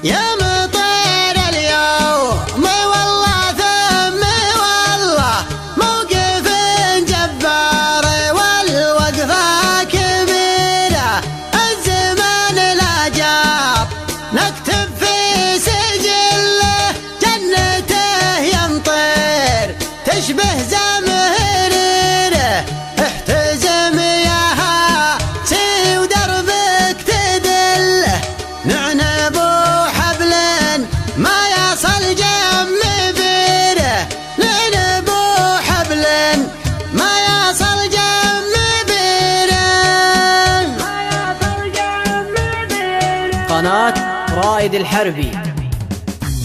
يا مطير اليوم والله ثم والله موقف جبار والوقفة كبيرة، الزمان لا جاب نكتب في سجله جنته يمطر تشبه زمهريره، احتزم يا هاسي ودربك تدله، نعنب وحبل ما يصل جم بيره، نعنب وحبل ما يصل جم بيره. قناة رائد الحربي.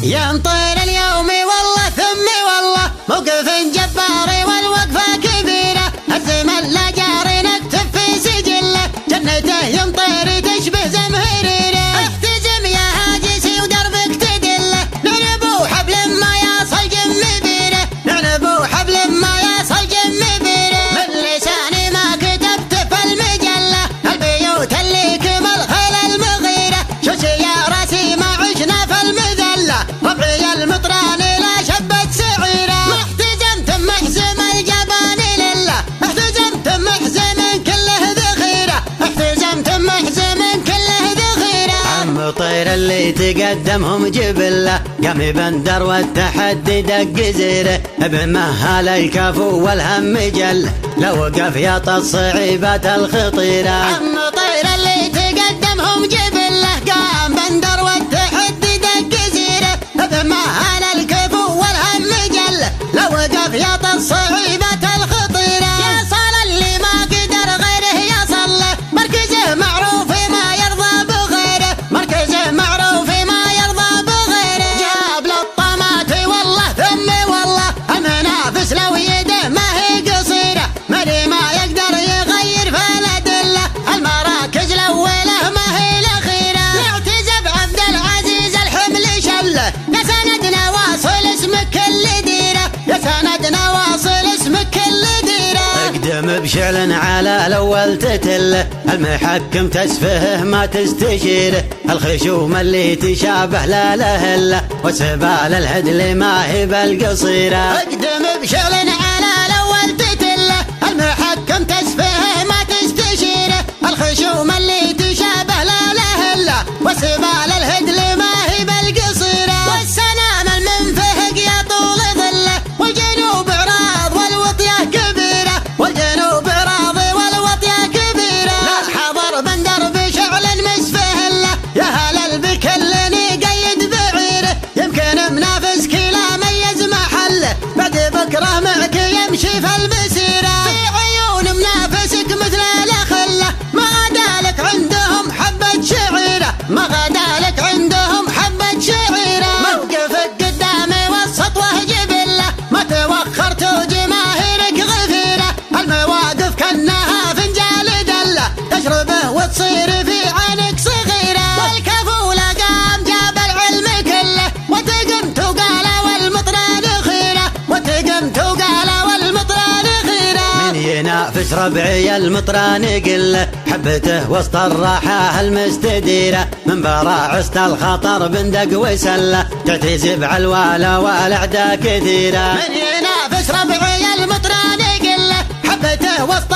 يا مطير اليوم والله ثم والله موقف جبار والوقفة كبيرة، الزمن لا جاري نكتب في سجله جنته يمطر تشبه زمهريره، احتزم يا هاجسي ودربك تدله، نعنب وحبل ما يصل جم بيره، نعنب وحبل ما يصل جم بيره، من لساني ما كتبت في المجله البيوت اللي كمل خيل المغيره، شو سيارتي ما عشنا في المذله، ربعي المطراني لا شبت سعيره، محتزمت محزم الجبان لله، احتزمت محزم كله ذخيره، احتزمت محزم كله ذخيره. عم طير اللي تقدمهم جبله، قام بندر والتحدي دق زيره، بمهال الكفو والهم جله، لو وقف يطى الصعيبات الخطيره. عم طير اللي تقدمهم جبله، قام بندر والتحدي دق زيره، بمهال الكفو والهم جله، لو وقف يطى الصعيبات الخطيره. يا صال اللي ما قدر غيره يصل له، مركزه معروف ما يرضى بغيره، مركزه معروف ما يرضى بغيره، جاب للطمات والله ثم والله المنافس لو يده ما هي قصيره، مري ما يقدر يغير في الادله، المراكز الاوله ما هي الاخيره، يعتزب عبد العزيز الحمل شله، يا سندنا واصل اسمك كل ديره، يا سندنا واصل اسمك كل ديره. اقدم بشعل على الاول تتله، المحكم تسفهه ما تستشيره، الخشوم اللي تشابه لا لهله، وسبال الهدل ما هي بالقصيره. اقدم بشعل على الاول تتله، المحكم تسفهه ما تستشيره، الخشوم اللي تشابه لا لهله، وسبال الهدل ما هي بالقصيره، والسلام المنفهق يا طول ظله، والجنوب عراض والوطيه كبيره، والجنوب عراض والوطيه كبيره، لا حضر بندر بشعل مسفهله، يا هلال بكلني قيد بعيره، يمكن منافس كلا ميز محله، بعد بكره معك يمشي في المسيره، في عيون منافسك مثل الاخله، ما غدالك عندهم حبه شعيره، ما غدالك عندهم حبه شعيره، موقفك قدامي والسطوه جبله، ما توخرت وجماهيرك غفيره، المواقف كانها فنجال دله، تشربه وتصير في عينك صغيره، والكفو لقام جاب العلم كله، وتقمت وقال والمطران خيره، وتقمت وقال والمطران خيره. من ينافس ربعي المطران قله، حبته وسط الراحه المستديره، من براعست الخطر بندق وسله، تعتزب على الوالا والاعداء كثيره. من ينافس ربعي المطران قله، حبته وسط